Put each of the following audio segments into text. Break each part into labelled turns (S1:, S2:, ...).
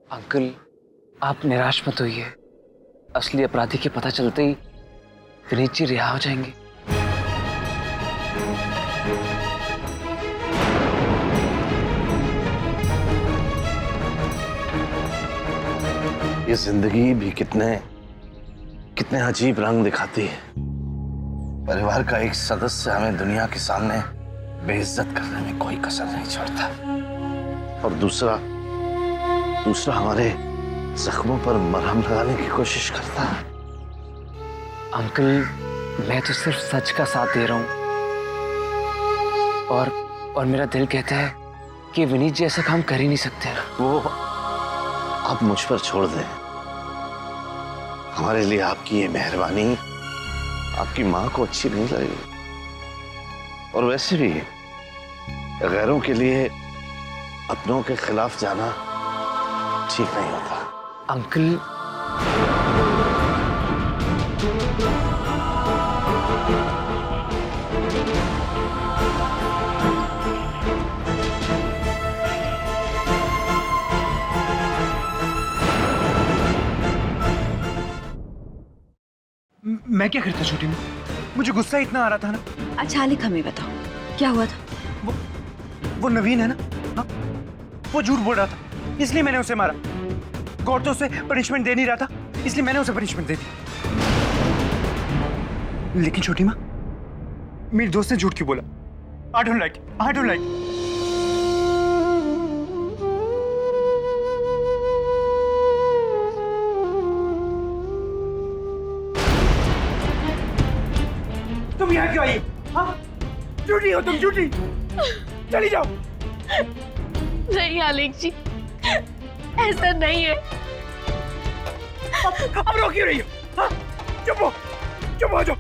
S1: Uncle, आप निराश मत होइए। असली अपराधी के पता चलते ही विनीत जी रिहा हो जाएंगे।
S2: ये जिंदगी भी कितने कितने अजीब रंग दिखाती है। परिवार का एक सदस्य हमें दुनिया के सामने बेइज्जत करने में कोई कसर नहीं छोड़ता, और दूसरा हमारे जख्मों पर मरहम लगाने की कोशिश करता है।
S1: अंकल, मैं तो सिर्फ सच का साथ दे रहा हूं, और मेरा दिल कहता है कि विनीत जी ऐसा काम कर ही नहीं सकते।
S2: वो आप मुझ पर छोड़ दें। हमारे लिए आपकी ये मेहरबानी आपकी माँ को अच्छी नहीं लगेगी, और वैसे भी गैरों के लिए अपनों के खिलाफ जाना ठीक नहीं होता।
S1: अंकल,
S3: मैं क्या करता छोटी में? मुझे गुस्सा इतना आ रहा था ना।
S4: अच्छा आलिक, हमें बताओ क्या हुआ था?
S3: वो नवीन है ना, हाँ? वो झूठ बोल रहा था, इसलिए मैंने उसे मारा। गौर तो उसे पनिशमेंट दे नहीं रहा था, इसलिए मैंने उसे पनिशमेंट दे दी। लेकिन छोटी माँ, मेरे दोस्त ने झूठ क्यों बोला? I don't like it. I don't like it. तुम यहाँ क्यों आई? हाँ? झूठी हो तुम, झूठी। चली जाओ।
S5: नहीं आलिक जी, ऐसा नहीं है।
S3: अब रो क्यों रही हो? हाँ? चुप हो जाओ।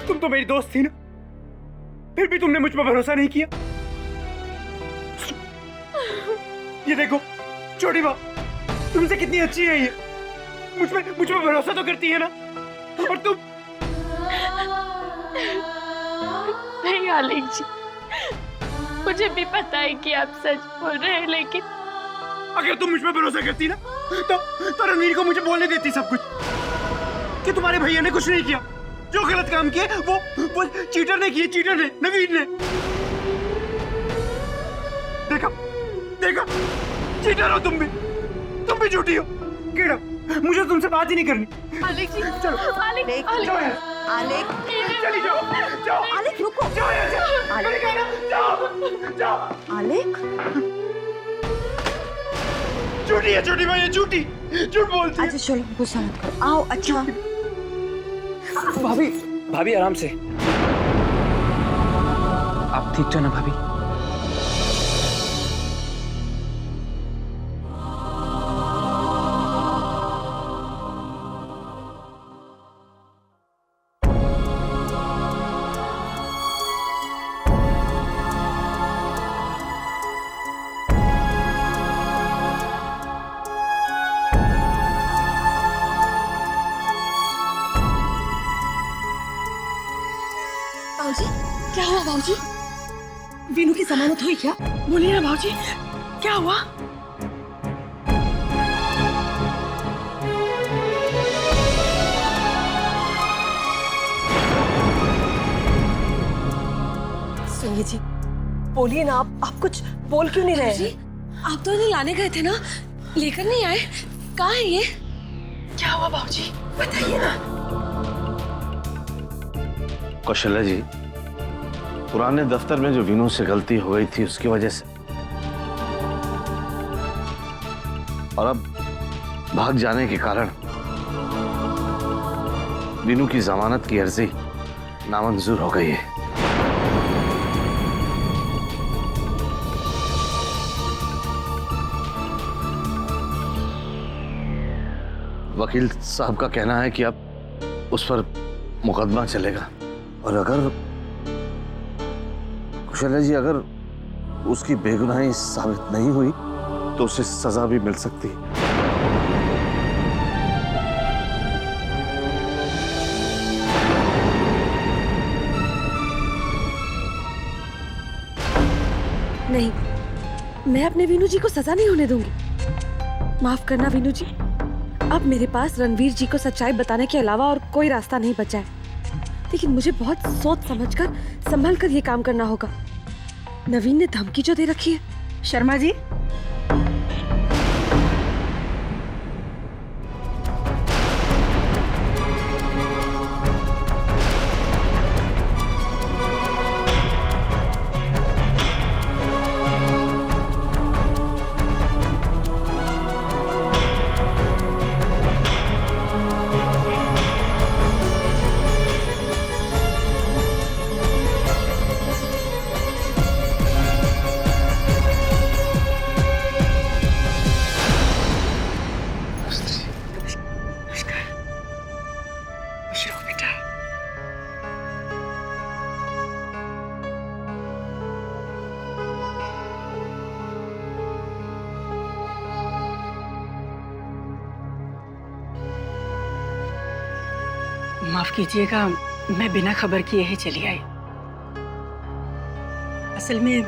S3: तुम तो मेरी दोस्त थी ना, फिर भी तुमने मुझ पर भरोसा नहीं किया। ये देखो छोटी माँ, तुमसे कितनी अच्छी है ये। मुझ पर भरोसा तो करती है ना, और तुम।
S5: नहीं आलिक जी, मुझे भी पता है कि आप सच बोल रहे हैं, लेकिन
S3: अगर तुम मुझ पर भरोसा करती ना, तो रणवीर को मुझे बोलने देती सब कुछ, कि तुम्हारे भैया ने कुछ नहीं किया। जो गलत काम किए वो चीटर ने किए, चीटर ने, नवीन ने। देखा चीटर हो तुम भी झूठी हो। कीड़ा, मुझे तुमसे बात ही नहीं करनी।
S5: आलिक जी,
S3: चलो।
S5: आलिक,
S4: आलिक,
S5: आलिक,
S4: आलिक,
S3: चली जाओ।
S4: आलिक रुको।
S3: जाओ।
S4: आलिक,
S3: झूठी है छोटी माँ, ये झूठ बोलती है।
S4: अच्छा चलो गुस्सा मत करो, आओ। अच्छा
S1: भाभी आराम से। आप ठीक तो ना भाभी?
S4: बाबूजी, क्या हुआ बाबूजी? वीनू की जमानत हुई क्या?
S5: बोलिए ना भाऊजी, क्या हुआ?
S4: सुनिए जी, बोलिए ना। आप कुछ बोल क्यों नहीं रहे?
S5: आप तो इन्हें लाने गए थे ना, लेकर नहीं आए? कहाँ है ये? क्या हुआ भाऊजी, बताइए ना।
S2: कौशल्या जी, पुराने दफ्तर में जो वीनू से गलती हो गई थी उसकी वजह से, और अब भाग जाने के कारण वीनू की जमानत की अर्जी नामंजूर हो गई है। वकील साहब का कहना है कि अब उस पर मुकदमा चलेगा, और अगर कौशल्या जी, अगर उसकी बेगुनाही साबित नहीं हुई तो उसे सजा भी मिल सकती है।
S4: नहीं, मैं अपने वीनू जी को सजा नहीं होने दूंगी।
S5: माफ करना वीनू जी, अब मेरे पास रणवीर जी को सच्चाई बताने के अलावा और कोई रास्ता नहीं बचा है। लेकिन मुझे बहुत सोच समझकर संभल कर ये काम करना होगा। नवीन ने धमकी जो दे रखी है।
S4: शर्मा जी, माफ कीजिएगा, मैं बिना खबर किए ही चली आई। असल में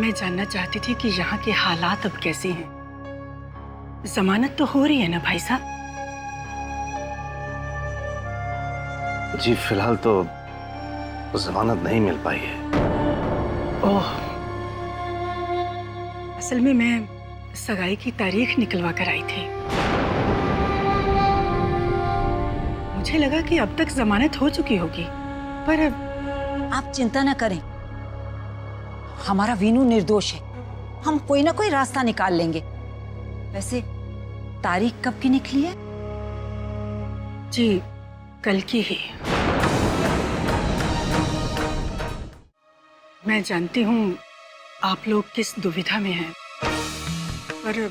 S4: मैं जानना चाहती थी कि यहाँ के हालात अब कैसे हैं। जमानत तो हो रही है ना भाई साहब?
S2: जी फिलहाल तो जमानत नहीं मिल पाई है।
S4: ओह, असल में मैं सगाई की तारीख निकलवा कर आई थी। मुझे लगा कि अब तक जमानत हो चुकी होगी, पर
S6: आप चिंता न करें, हमारा वीनू निर्दोष है। हम कोई ना कोई रास्ता निकाल लेंगे। वैसे तारीख कब की निकली है?
S4: जी कल की ही। मैं जानती हूँ आप लोग किस दुविधा में हैं, पर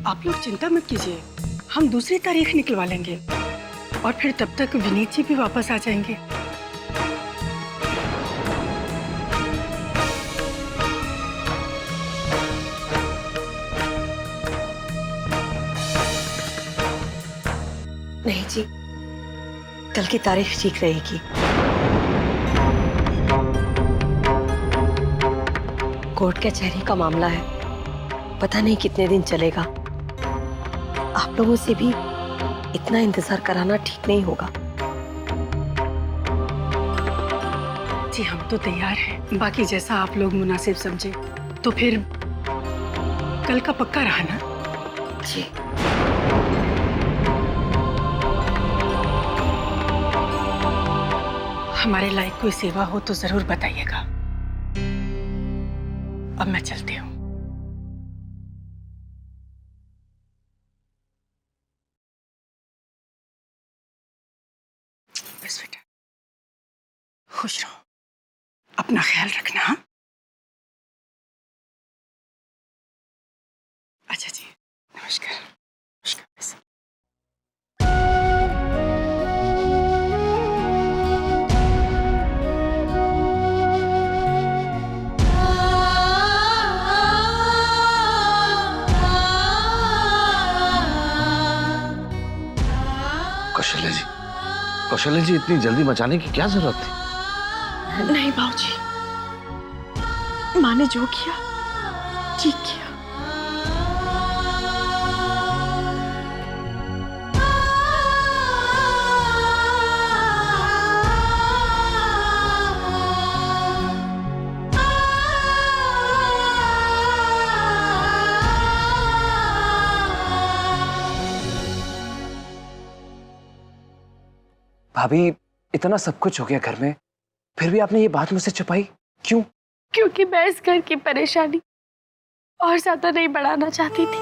S4: आप लोग चिंता मत कीजिए, हम दूसरी तारीख निकलवा लेंगे और फिर तब तक विनीत जी भी वापस आ जाएंगे।
S5: नहीं जी, कल की तारीख ठीक रहेगी। कोर्ट कचहरी का मामला है, पता नहीं कितने दिन चलेगा। आप लोगों से भी इतना इंतजार कराना ठीक नहीं होगा।
S4: जी हम तो तैयार हैं, बाकी जैसा आप लोग मुनासिब समझे। तो फिर कल का पक्का रहा ना?
S5: जी।
S4: हमारे लायक कोई सेवा हो तो जरूर बताइएगा। अब मैं चलती हूँ। बस बेटा, खुश रहो, अपना ख्याल रखना। हाँ, अच्छा जी, नमस्कार। नमस्कार।
S2: कौशल्या जी, इतनी जल्दी मचाने की क्या जरूरत थी?
S5: नहीं बाबूजी, माँ ने जो किया ठीक किया।
S1: भाभी, इतना सब कुछ हो गया घर में, फिर भी आपने ये बात मुझसे छुपाई क्यों?
S5: क्योंकि मैं इस घर की परेशानी और ज्यादा नहीं बढ़ाना चाहती थी।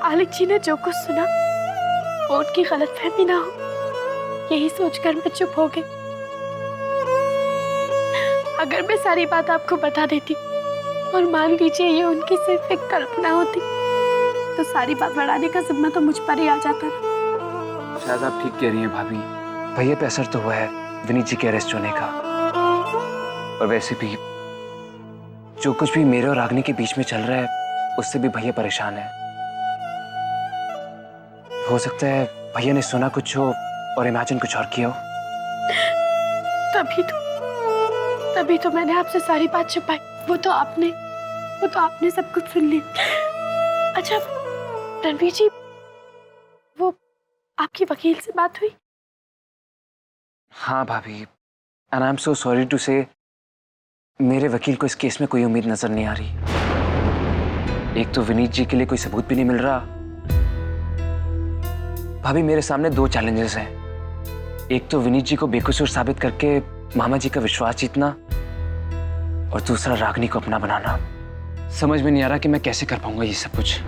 S5: आलिक जी ने जो कुछ सुना वो उनकी गलतफहमी ना हो, यही सोचकर मैं चुप हो गई। अगर मैं सारी बात आपको बता देती और मान लीजिए ये उनकी सिर्फ एक कल्पना होती, तो सारी बात बढ़ाने का जिम्मा तो मुझ पर ही आ जाता ना।
S1: शायद आप ठीक कह रही हैं भाभी, भैया पे असर तो हुआ है विनीत जी के अरेस्ट होने का। और वैसे भी जो कुछ भी मेरे और रागनी के बीच में चल रहा है, उससे भी भैया परेशान है। हो सकता है भैया ने सुना कुछ हो और इमेजिन कुछ और किया हो।
S5: तभी तो मैंने आपसे सारी बात छुपाई। वो तो आपने सब कुछ सुन लिया।
S7: अच्छा रणवीर जी, वो आपकी वकील से बात हुई?
S1: हाँ भाभी, and I am so sorry to say, मेरे वकील को इस केस में कोई उम्मीद नजर नहीं आ रही। एक तो विनीत जी के लिए कोई सबूत भी नहीं मिल रहा। भाभी, मेरे सामने दो चैलेंजेस हैं। एक तो विनीत जी को बेकसूर साबित करके मामा जी का विश्वास जीतना, और दूसरा रागनी को अपना बनाना। समझ में नहीं आ रहा कि मैं कैसे कर पाऊंगा ये सब कुछ।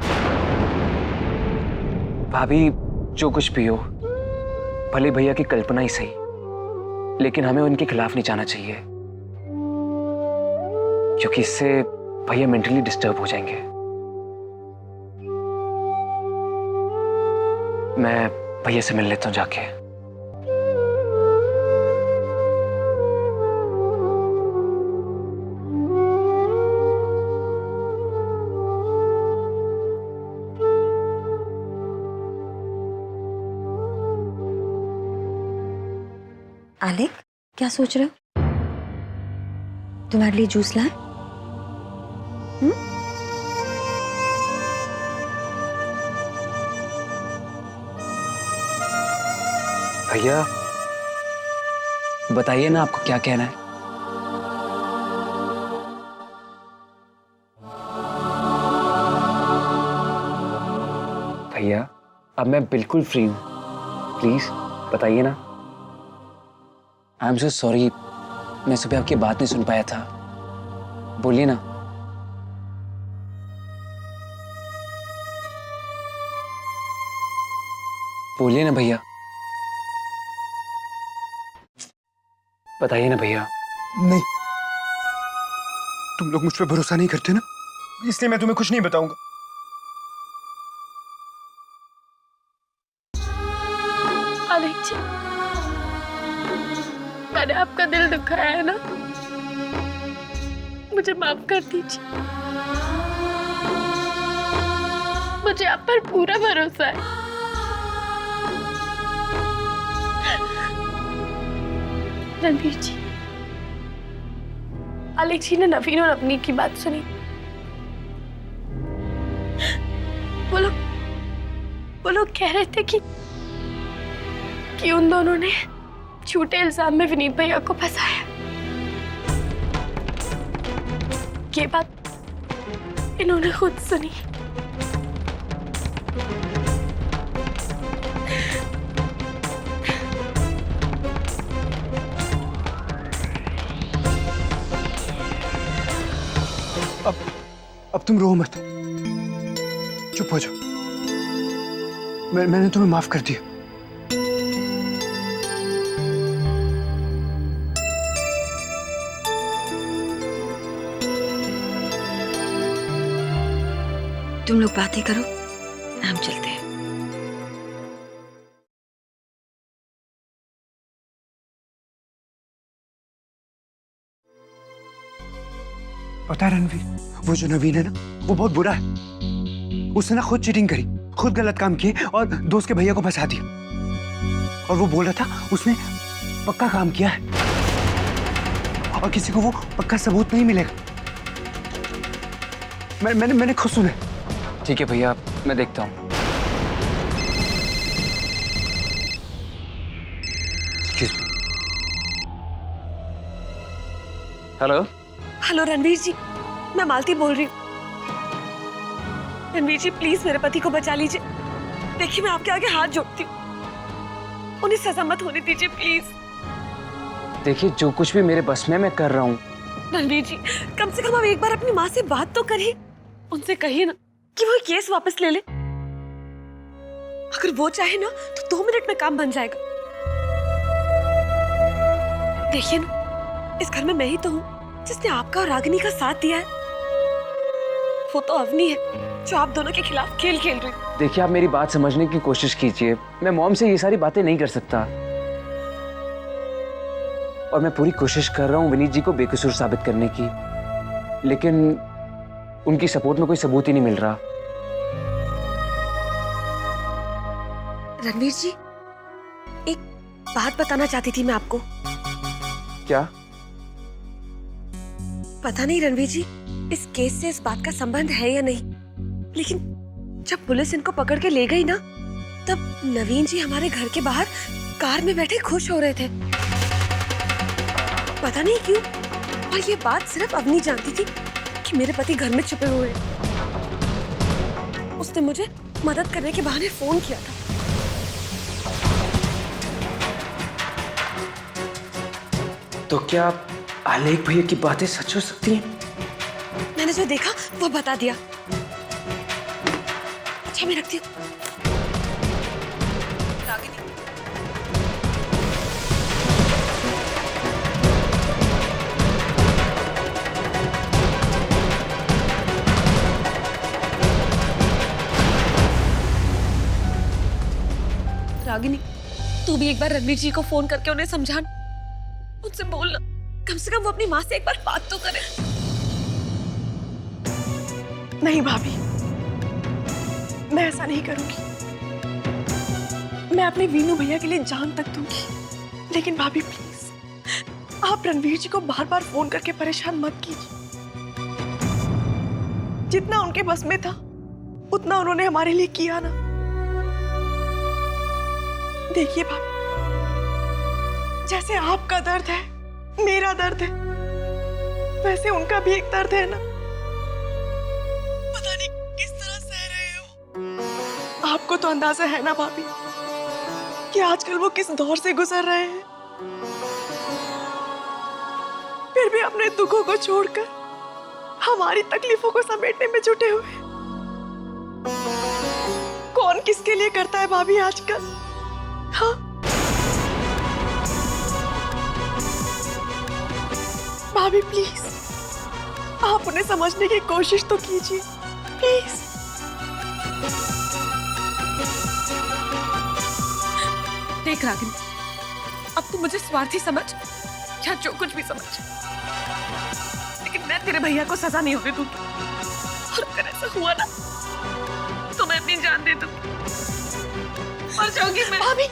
S1: भाभी, जो कुछ भी हो, भले भैया की कल्पना ही सही, लेकिन हमें उनके खिलाफ नहीं जाना चाहिए, क्योंकि इससे भैया मेंटली डिस्टर्ब हो जाएंगे। मैं भैया से मिल लेता हूं जाके।
S5: आलेख, क्या सोच रहे हो? तुम्हारे लिए जूस लाए?
S1: भैया, बताइए ना, आपको क्या कहना है? भैया, अब मैं बिल्कुल फ्री हूं, प्लीज बताइए ना। आई एम सो सॉरी, मैं सुबह आपकी बात नहीं सुन पाया था। बोलिए ना। बोलिए ना भैया, बताइए ना भैया।
S3: नहीं, तुम लोग मुझ पर भरोसा नहीं करते ना, इसलिए मैं तुम्हें कुछ नहीं बताऊंगा।
S7: आलेख जी, मैंने आपका दिल दुखाया है ना, मुझे माफ कर दीजिए। मुझे आप पर पूरा भरोसा है। रणवीर जी, आलेख जी ने नवीन और अपनी की बात सुनी। वो लोग कह रहे थे कि उन दोनों ने झूठे इल्जाम में विनीत भैया को फंसाया। ये बात इन्होंने खुद सुनी।
S3: अब तुम रो मत, चुप हो जाओ। मैंने तुम्हें माफ कर दिया।
S5: तुम लोग बातें करो, हम चलते हैं।
S3: पता है रणवीर, वो जो नवीन है ना, वो बहुत बुरा है। उसने ना खुद चीटिंग करी, खुद गलत काम किए और दोस्त के भैया को फंसा दिया। और वो बोल रहा था उसने पक्का काम किया है और किसी को वो पक्का सबूत नहीं मिलेगा। मैंने खुद सुना।
S1: ठीक है भैया, मैं देखता हूँ। हेलो।
S5: हेलो रणवीर जी, मैं मालती बोल रही हूँ। रणवीर जी, प्लीज मेरे पति को बचा लीजिए। देखिए, मैं आपके आगे हाथ जोड़ती हूँ, उन्हें सजा मत होने दीजिए प्लीज।
S1: देखिए, जो कुछ भी मेरे बस में मैं कर रहा हूँ।
S5: रणवीर जी, कम से कम आप एक बार अपनी माँ से बात तो करिए। उनसे कहिए ना कि वो केस वापस ले ले। अगर वो चाहे ना तो 2 मिनट में काम बन जाएगा। देखिए ना, इस घर में मैं ही तो हूँ जिसने आपका और रागिनी का साथ दिया है। वो तो अवनी है जो आप दोनों के खिलाफ खेल खेल रही है।
S1: देखिए, आप मेरी बात समझने की कोशिश कीजिए। मैं मॉम से ये सारी बातें नहीं कर सकता, और मैं पूरी कोशिश कर रहा हूँ विनीत जी को बेकसूर साबित करने की, लेकिन उनकी सपोर्ट में कोई सबूत ही नहीं मिल रहा।
S5: रणवीर जी, एक बात बताना चाहती थी मैं आपको।
S1: क्या?
S5: पता नहीं रणवीर जी, इस केस से इस बात का संबंध है या नहीं, लेकिन जब पुलिस इनको पकड़ के ले गई ना, तब नवीन जी हमारे घर के बाहर कार में बैठे खुश हो रहे थे। पता नहीं क्यों, और ये बात सिर्फ अवनी जानती थी कि मेरे पति घर में छुपे हुए हैं। उसने मुझे मदद करने के बहाने फोन किया था।
S1: तो क्या आलेख भैया की बातें सच हो सकती हैं?
S5: मैंने जो देखा वो बता दिया। अच्छा, मैं रखती हूँ। रागिनी, रागिनी, तू भी एक बार रणवीर जी को फोन करके उन्हें समझाना, उनसे बोलना, कम से कम वो अपनी माँ से एक बार बात तो करे।
S4: नहीं भाभी, मैं ऐसा नहीं करूंगी। मैं अपने वीनू भैया के लिए जान तक दूंगी। लेकिन भाभी प्लीज, आप रणवीर जी को बार बार फोन करके परेशान मत कीजिए। जितना उनके बस में था उतना उन्होंने हमारे लिए किया ना। देखिए भाभी, जैसे आपका दर्द है, मेरा दर्द है, वैसे उनका भी एक दर्द है ना। पता नहीं किस तरह सह रहे हो। आपको तो अंदाजा है ना भाभी कि आजकल वो किस दौर से गुजर रहे हैं। फिर भी अपने दुखों को छोड़कर हमारी तकलीफों को समेटने में जुटे हुए हैं। कौन किसके लिए करता है भाभी आजकल? हाँ, भाभी प्लीज, आप उन्हें समझने की कोशिश तो कीजिए प्लीज।
S5: देख रागिनी, अब तू मुझे स्वार्थी समझ या जो कुछ भी समझ, लेकिन मैं तेरे भैया को सजा नहीं होने दूंगी। और अगर ऐसा हुआ ना तो मैं अपनी जान दे दूंगी। मर जाऊंगी मैं।
S4: भाभी,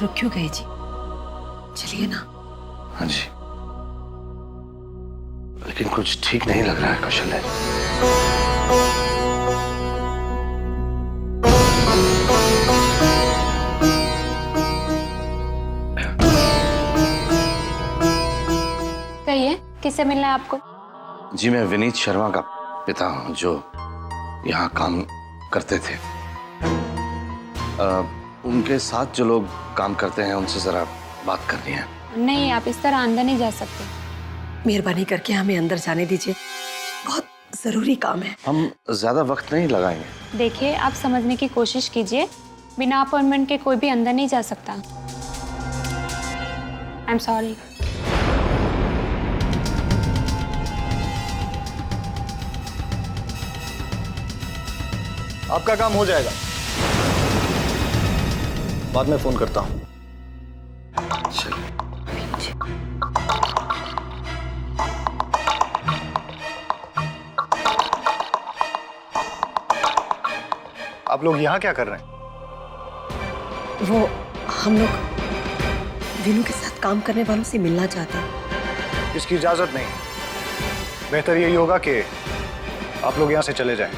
S5: रुक क्यों गए जी? चलिए ना।
S2: हाँ जी, लेकिन कुछ ठीक नहीं लग रहा है कौशल्या।
S7: कहिए, किससे मिलना है आपको?
S2: जी, मैं विनीत शर्मा का पिता हूँ, जो यहाँ काम करते थे। उनके साथ जो लोग काम करते हैं उनसे जरा बात करनी है।
S7: नहीं, आप इस तरह अंदर नहीं जा सकते।
S4: मेहरबानी करके हमें अंदर जाने दीजिए, बहुत जरूरी काम है।
S2: हम ज्यादा वक्त नहीं लगाएंगे।
S7: देखिए, आप समझने की कोशिश कीजिए। बिना अपॉइंटमेंट के कोई भी अंदर नहीं जा सकता। I am sorry.
S8: आपका काम हो जाएगा, बाद में फोन करता हूं। आप लोग यहाँ क्या कर रहे हैं?
S4: वो हम लोग वीनू के साथ काम करने वालों से मिलना चाहते हैं।
S8: इसकी इजाजत नहीं। बेहतर यही होगा कि आप लोग यहाँ से चले जाएं।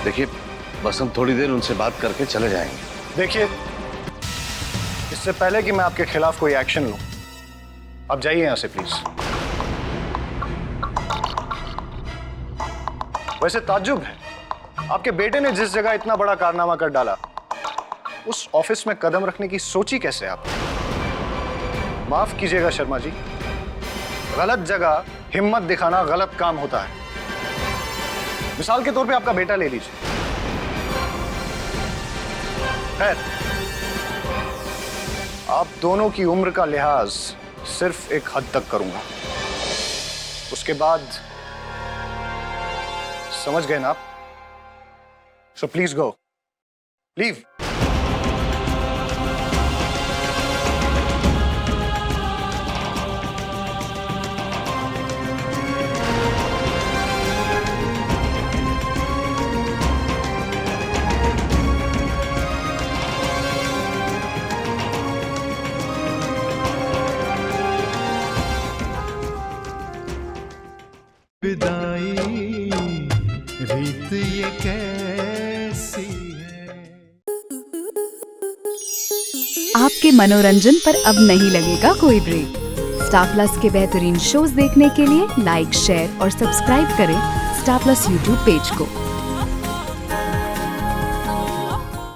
S2: देखिए, बस हम थोड़ी देर उनसे बात करके चले जाएंगे।
S8: देखिए, इससे पहले कि मैं आपके खिलाफ कोई एक्शन लूं, आप जाइए यहाँ से प्लीज। वैसे ताज्जुब है, आपके बेटे ने जिस जगह इतना बड़ा कारनामा कर डाला, उस ऑफिस में कदम रखने की सोची कैसे आप? माफ कीजिएगा शर्मा जी, गलत जगह हिम्मत दिखाना गलत काम होता है। मिसाल के तौर पे आपका बेटा ले लीजिए। खैर, आप दोनों की उम्र का लिहाज सिर्फ एक हद तक करूंगा। उसके बाद समझ गए ना आप? So please go, leave.
S9: विदाई रीत ये कैसी है।
S10: आपके मनोरंजन पर अब नहीं लगेगा कोई ब्रेक। स्टार प्लस के बेहतरीन शोज देखने के लिए लाइक, शेयर और सब्सक्राइब करें स्टार प्लस यूट्यूब पेज को।